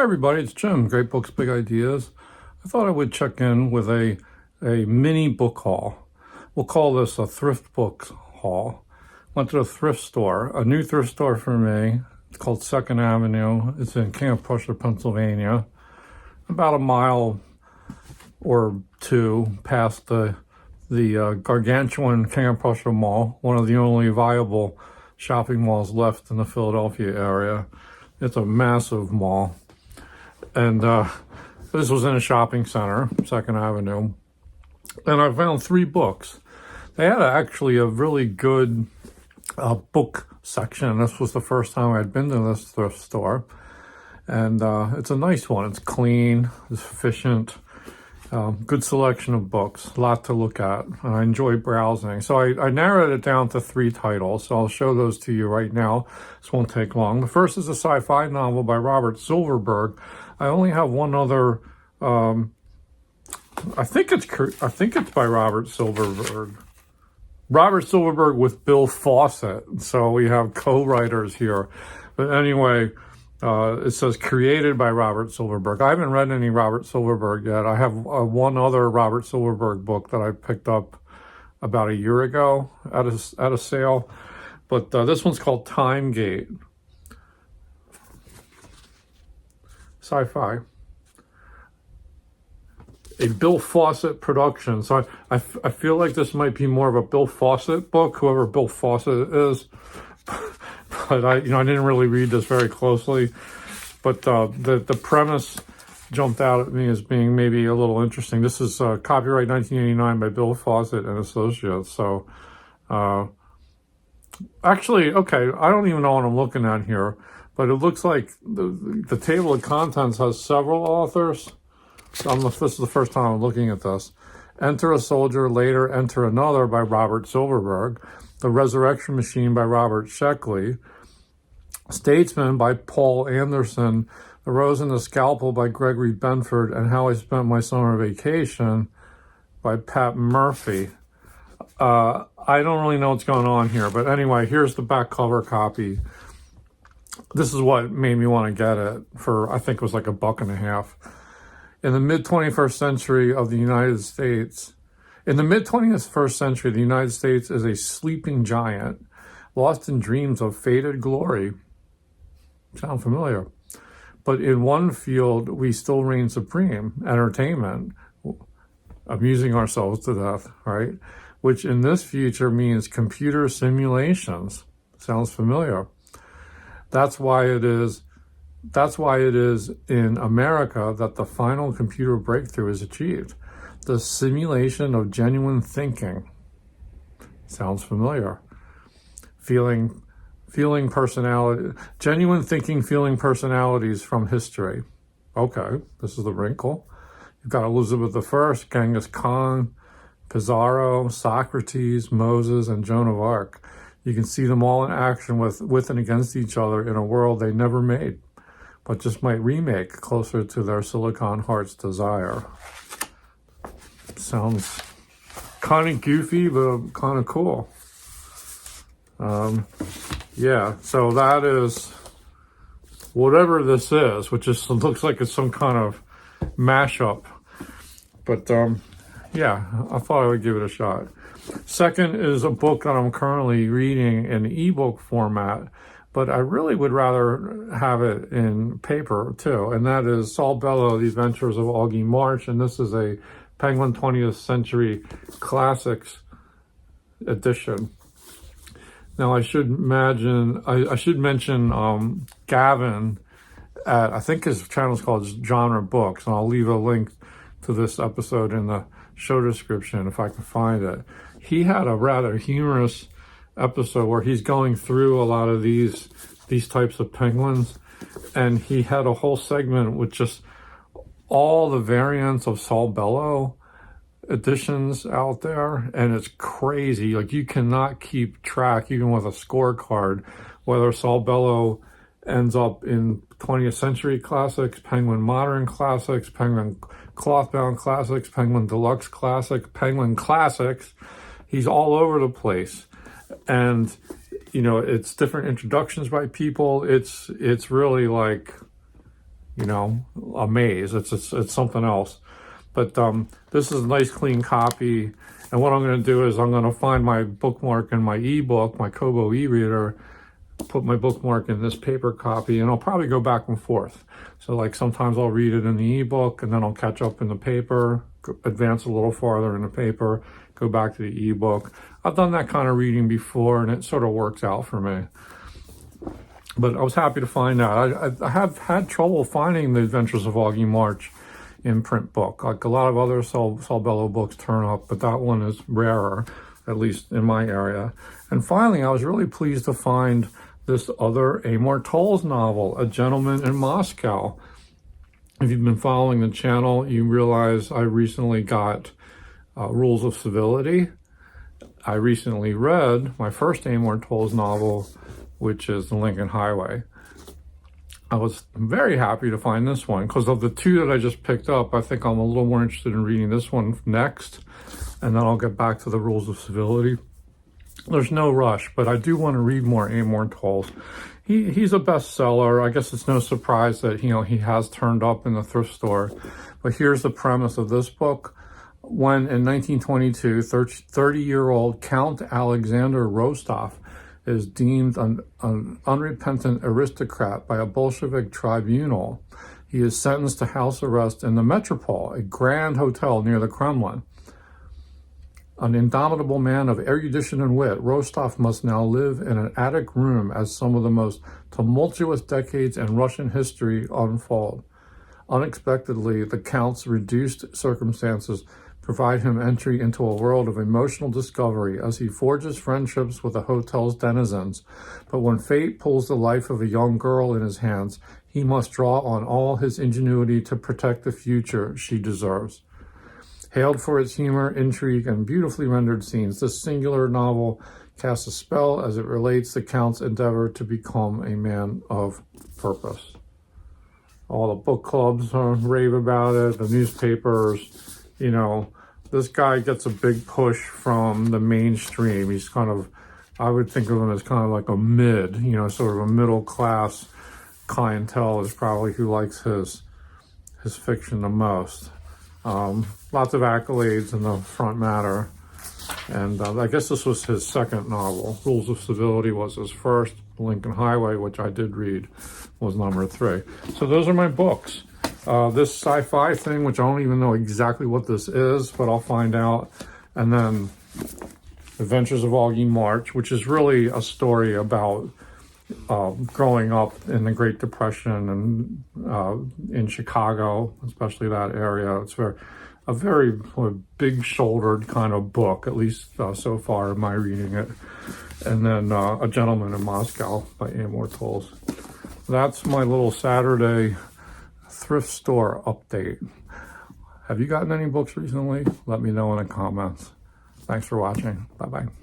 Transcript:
everybody, it's Jim, Great Books, Big Ideas. I thought I would check in with a mini book haul. We'll call this a thrift books haul. Went to a thrift store, a new thrift store for me. It's called 2nd Avenue. It's in Camp Pusher, Pennsylvania. About a mile or two past the gargantuan Camp Pusher Mall, one of the only viable shopping malls left in the Philadelphia area. It's a massive mall. And this was in a shopping center, 2nd Avenue. And I found 3 books. They had actually a really good book section. This was the first time I'd been to this thrift store. And it's a nice one. It's clean, it's efficient, good selection of books, a lot to look at. And I enjoy browsing. So I narrowed it down to 3 titles. So I'll show those to you right now. This won't take long. The first is a sci-fi novel by Robert Silverberg. I only have one other, I think it's by Robert Silverberg. Robert Silverberg with Bill Fawcett. So we have co-writers here. But anyway, it says created by Robert Silverberg. I haven't read any Robert Silverberg yet. I have one other Robert Silverberg book that I picked up about a year ago at a sale. But this one's called Time Gate. Sci-fi. A Bill Fawcett production. So I feel like this might be more of a Bill Fawcett book, whoever Bill Fawcett is. But I didn't really read this very closely. But the premise jumped out at me as being maybe a little interesting. This is copyright 1989 by Bill Fawcett and Associates. So actually, okay, I don't even know what I'm looking at here. But it looks like the table of contents has several authors. This is the first time I'm looking at this. Enter a Soldier, Later Enter Another by Robert Silverberg. The Resurrection Machine by Robert Sheckley. Statesman by Paul Anderson. The Rose and the Scalpel by Gregory Benford. And How I Spent My Summer Vacation by Pat Murphy. I don't really know what's going on here. But anyway, here's the back cover copy. This is what made me want to get it for, I think it was like $1.50. In the mid-21st century of the United States, in the mid-21st century, the United States is a sleeping giant, lost in dreams of faded glory. Sound familiar? But in one field, we still reign supreme, entertainment, amusing ourselves to death, right? Which in this future means computer simulations. Sounds familiar? That's why it is in America that the final computer breakthrough is achieved. The simulation of genuine thinking. Sounds familiar. Feeling personality, genuine thinking, feeling personalities from history. Okay, this is the wrinkle. You've got Elizabeth I, Genghis Khan, Pizarro, Socrates, Moses, and Joan of Arc. You can see them all in action with and against each other in a world they never made, but just might remake closer to their silicon heart's desire. Sounds kind of goofy, but kind of cool. Yeah, so that is whatever this is, which just looks like it's some kind of mashup. But yeah, I thought I would give it a shot. Second is a book that I'm currently reading in ebook format, but I really would rather have it in paper too, and that is Saul Bellow, The Adventures of Augie March, and this is a Penguin 20th Century Classics edition. Now I should mention Gavin at, I think his channel is called Genre Books, and I'll leave a link to this episode in the show description if I can find it. He had a rather humorous episode where he's going through a lot of these types of penguins, and he had a whole segment with just all the variants of Saul Bellow editions out there, and it's crazy. Like, you cannot keep track, even with a scorecard, whether Saul Bellow ends up in 20th Century Classics, Penguin Modern Classics, Penguin Clothbound Classics, Penguin Deluxe Classic, Penguin Classics. He's all over the place. And, you know, it's different introductions by people. It's really like you know, a maze. It's something else. But this is a nice clean copy. And what I'm going to do is I'm going to find my bookmark in my ebook, my Kobo e-reader, put my bookmark in this paper copy, and I'll probably go back and forth. So like sometimes I'll read it in the ebook and then I'll catch up in the paper, advance a little farther in the paper, go back to the ebook. I've done that kind of reading before and it sort of works out for me. But I was happy to find that. I have had trouble finding The Adventures of Augie March in print book. Like a lot of other Saul Bellow books turn up, but that one is rarer, at least in my area. And finally, I was really pleased to find this other Amor Towles novel, A Gentleman in Moscow. If you've been following the channel, you realize I recently got Rules of Civility. I recently read my first Amor Towles novel, which is The Lincoln Highway. I was very happy to find this one because of the two that I just picked up. I think I'm a little more interested in reading this one next, and then I'll get back to the Rules of Civility. There's no rush, but I do want to read more Amor Towles. He's a bestseller. I guess it's no surprise that he has turned up in the thrift store. But here's the premise of this book. When in 1922, 30-year-old Count Alexander Rostov is deemed an unrepentant aristocrat by a Bolshevik tribunal, he is sentenced to house arrest in the Metropole, a grand hotel near the Kremlin. An indomitable man of erudition and wit, Rostov must now live in an attic room as some of the most tumultuous decades in Russian history unfold. Unexpectedly, the Count's reduced circumstances provide him entry into a world of emotional discovery as he forges friendships with the hotel's denizens. But when fate pulls the life of a young girl in his hands, he must draw on all his ingenuity to protect the future she deserves. Hailed for its humor, intrigue, and beautifully rendered scenes, this singular novel casts a spell as it relates the Count's endeavor to become a man of purpose. All the book clubs rave about it, the newspapers. You know, this guy gets a big push from the mainstream. He's kind of, I would think of him as kind of like a sort of a middle class clientele is probably who likes his fiction the most. Lots of accolades in the front matter. And I guess this was his second novel. Rules of Civility was his first. Lincoln Highway, which I did read, was number 3. So those are my books. This sci-fi thing, which I don't even know exactly what this is, but I'll find out. And then Adventures of Augie March, which is really a story about growing up in the Great Depression and in Chicago, especially that area. It's a very big-shouldered kind of book, at least so far in my reading it. And then A Gentleman in Moscow by Amor Towles. That's my little Saturday thrift store update. Have you gotten any books recently? Let me know in the comments. Thanks for watching. Bye-bye.